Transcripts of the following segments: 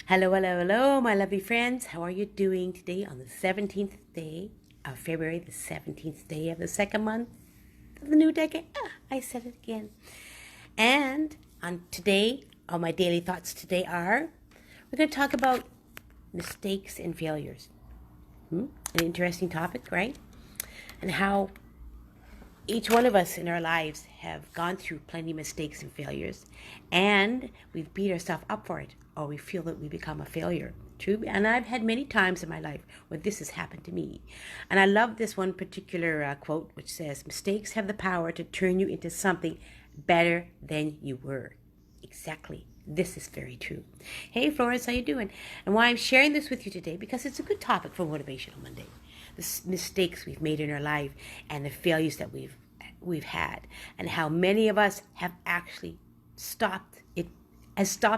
Hello, hello, hello, my lovely friends. How are you doing today on the 17th day of February, the 17th day of the second month of the new decade? I said it again. And on my daily thoughts today we're going to talk about mistakes and failures. An interesting topic, right? And how each one of us in our lives have gone through plenty of mistakes and failures, and we've beat ourselves up for it, or we feel that we become a failure. True, and I've had many times in my life where this has happened to me. And I love this one particular quote, which says, "Mistakes have the power to turn you into something better than you were." Exactly. This is very true. Hey, Florence, how you doing? And why I'm sharing this with you today, because it's a good topic for Motivational Monday. The mistakes we've made in our life and the failures that we've had, and how many of us have actually stopped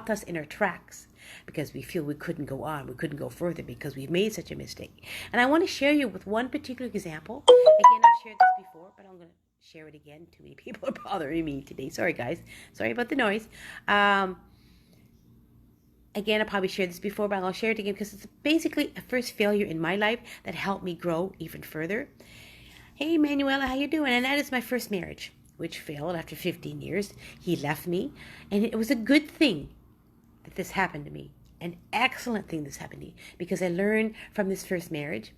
us in our tracks because we feel we couldn't go on, we couldn't go further because we've made such a mistake. And I want to share you with one particular example. Again, I've shared this before, but I'm going to share it again. Too many people are bothering me today. Sorry, guys. Sorry about the noise. Again, I probably shared this before, but I'll share it again because it's basically a first failure in my life that helped me grow even further. Hey, Manuela, how you doing? And that is my first marriage, which failed after 15 years. He left me, and it was a good thing that this happened to me. An excellent thing this happened to me, because I learned from this first marriage.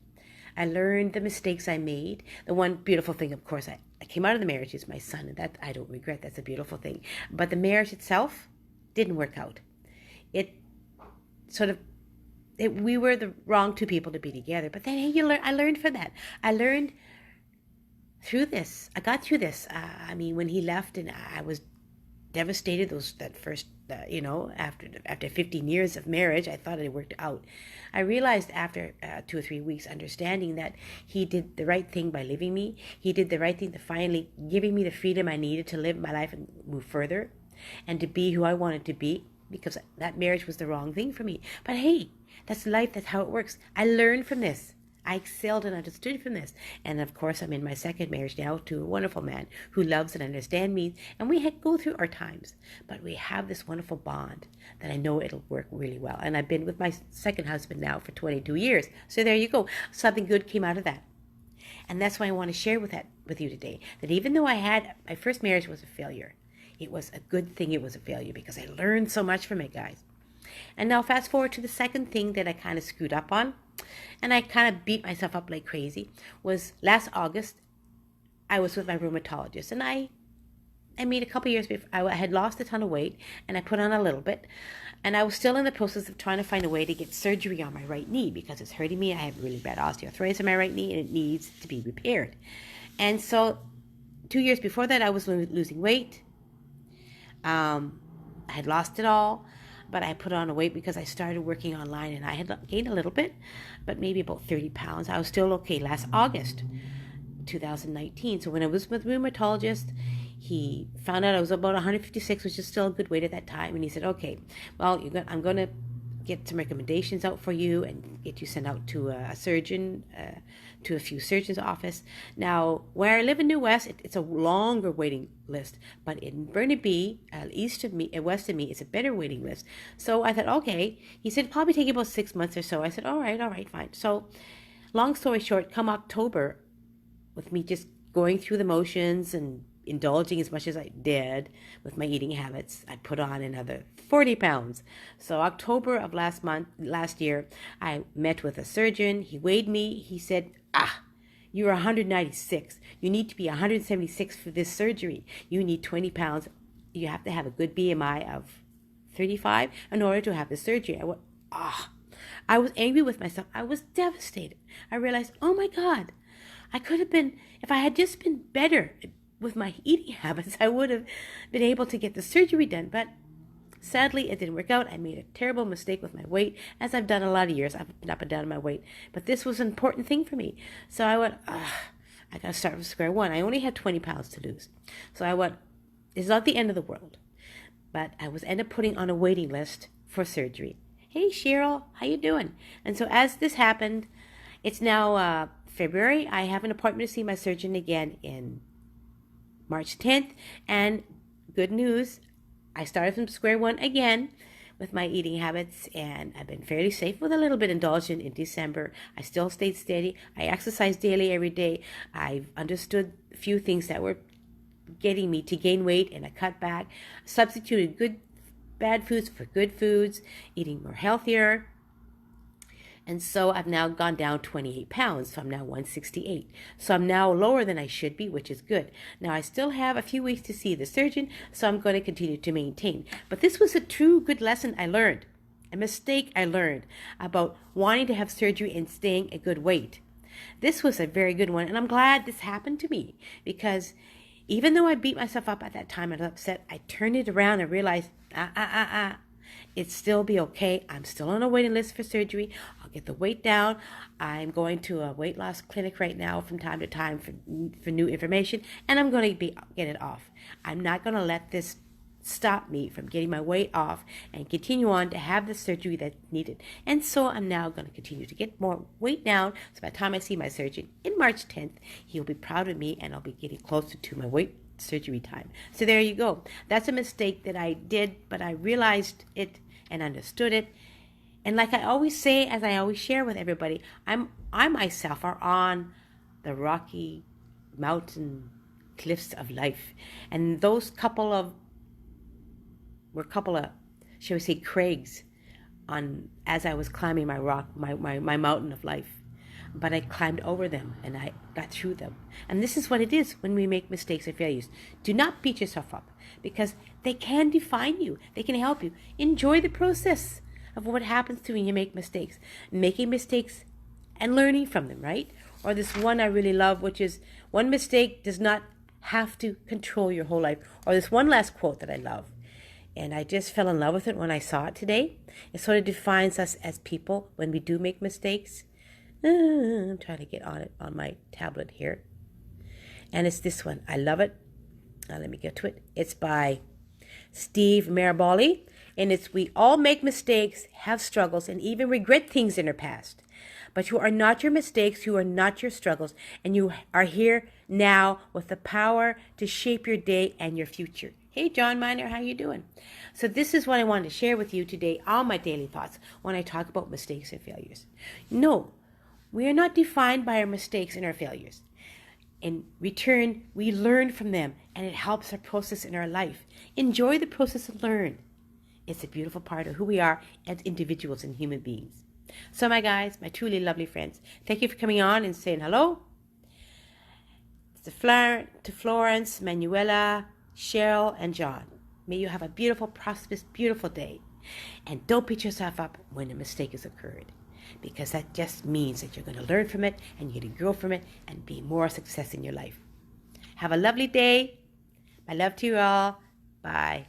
I learned the mistakes I made. The one beautiful thing, of course, I came out of the marriage is my son, and that I don't regret. That's a beautiful thing. But the marriage itself didn't work out. It sort of we were the wrong two people to be together. But then, hey, I learned from that. I learned through this. I got through this. When he left, and I was devastated. That first, after 15 years of marriage, I thought it worked out. I realized after 2 or 3 weeks, understanding that he did the right thing by leaving me. He did the right thing to finally giving me the freedom I needed to live my life and move further, and to be who I wanted to be. Because that marriage was the wrong thing for me. But hey, that's life. That's how it works. I learned from this. I excelled and understood from this. And of course, I'm in my second marriage now to a wonderful man who loves and understands me. And we go through our times. But we have this wonderful bond that I know it'll work really well. And I've been with my second husband now for 22 years. So there you go. Something good came out of that. And that's why I want to share with you today. That even though my first marriage was a failure, it was a good thing it was a failure, because I learned so much from it, guys. And now fast forward to the second thing that I kind of screwed up on, and I kind of beat myself up like crazy, was last August. I was with my rheumatologist, and I made a couple years before, I had lost a ton of weight, and I put on a little bit, and I was still in the process of trying to find a way to get surgery on my right knee because it's hurting me. I have really bad osteoarthritis in my right knee, and it needs to be repaired. And so 2 years before that, I was losing weight. I had lost it all, but I put on a weight because I started working online, and I had gained a little bit, but maybe about 30 pounds. I was still okay last August 2019. So when I was with a rheumatologist, he found out I was about 156, which is still a good weight at that time. And he said, okay, well, I'm going to get some recommendations out for you and get you sent out to a surgeon, to a few surgeons' office. Now, where I live in New West, it's a longer waiting list, but in Burnaby, east of me, west of me, it's a better waiting list. So I thought, okay. He said probably take about 6 months or so. I said, all right, fine. So, long story short, come October, with me just going through the motions and indulging as much as I did with my eating habits, I put on another 40 pounds. So October of last year, I met with a surgeon. He weighed me. He said, you're 196. You need to be 176 for this surgery. You need 20 pounds. You have to have a good BMI of 35 in order to have the surgery. I went, I was angry with myself. I was devastated. I realized, oh my God, I could have been, if I had just been better with my eating habits, I would have been able to get the surgery done. But sadly, it didn't work out. I made a terrible mistake with my weight, as I've done a lot of years. I've been up and down my weight. But this was an important thing for me. So I went, I got to start from square one. I only had 20 pounds to lose. So I went, it's not the end of the world. But I was ended up putting on a waiting list for surgery. Hey, Cheryl, how you doing? And so as this happened, it's now February. I have an appointment to see my surgeon again in March 10th. And good news, I started from square one again with my eating habits, and I've been fairly safe with a little bit indulgent in December. I still stayed steady. I exercise daily every day. I've understood a few things that were getting me to gain weight, and I cut back, substituted bad foods for good foods, eating more healthier. And so I've now gone down 28 pounds. So I'm now 168. So I'm now lower than I should be, which is good. Now I still have a few weeks to see the surgeon, so I'm going to continue to maintain. But this was a true good lesson I learned, a mistake I learned about wanting to have surgery and staying a good weight. This was a very good one, and I'm glad this happened to me, because even though I beat myself up at that time and I was upset, I turned it around and realized, it'd still be okay. I'm still on a waiting list for surgery. I'll get the weight down. I'm going to a weight loss clinic right now from time to time for new information, and I'm going to get it off. I'm not going to let this stop me from getting my weight off and continue on to have the surgery that's needed. And so I'm now going to continue to get more weight down. So by the time I see my surgeon in March 10th, he'll be proud of me, and I'll be getting closer to my weight surgery time. So there you go. That's a mistake that I did, but I realized it and understood it. And like I always say, as I always share with everybody, I myself are on the rocky mountain cliffs of life. And those couple of, shall we say, crags as I was climbing my mountain of life. But I climbed over them and I got through them. And this is what it is when we make mistakes or failures. Do not beat yourself up, because they can define you. They can help you. Enjoy the process of what happens to you when you make mistakes. Making mistakes and learning from them, right? Or this one I really love, which is, one mistake does not have to control your whole life. Or this one last quote that I love, and I just fell in love with it when I saw it today. It sort of defines us as people when we do make mistakes. I'm trying to get on it on my tablet here. And it's this one. I love it. Let me get to it. It's by Steve Maraboli. And it's, we all make mistakes, have struggles, and even regret things in our past. But you are not your mistakes. You are not your struggles. And you are here now with the power to shape your day and your future. Hey, John Miner, how you doing? So this is what I wanted to share with you today, all my daily thoughts when I talk about mistakes and failures. No, we are not defined by our mistakes and our failures. In return, we learn from them, and it helps our process in our life. Enjoy the process and learn. It's a beautiful part of who we are as individuals and human beings. So my guys, my truly lovely friends, thank you for coming on and saying hello. To Florence, Manuela, Cheryl, and John. May you have a beautiful, prosperous, beautiful day. And don't beat yourself up when a mistake has occurred, because that just means that you're going to learn from it and you're going to grow from it and be more success in your life. Have a lovely day. My love to you all. Bye.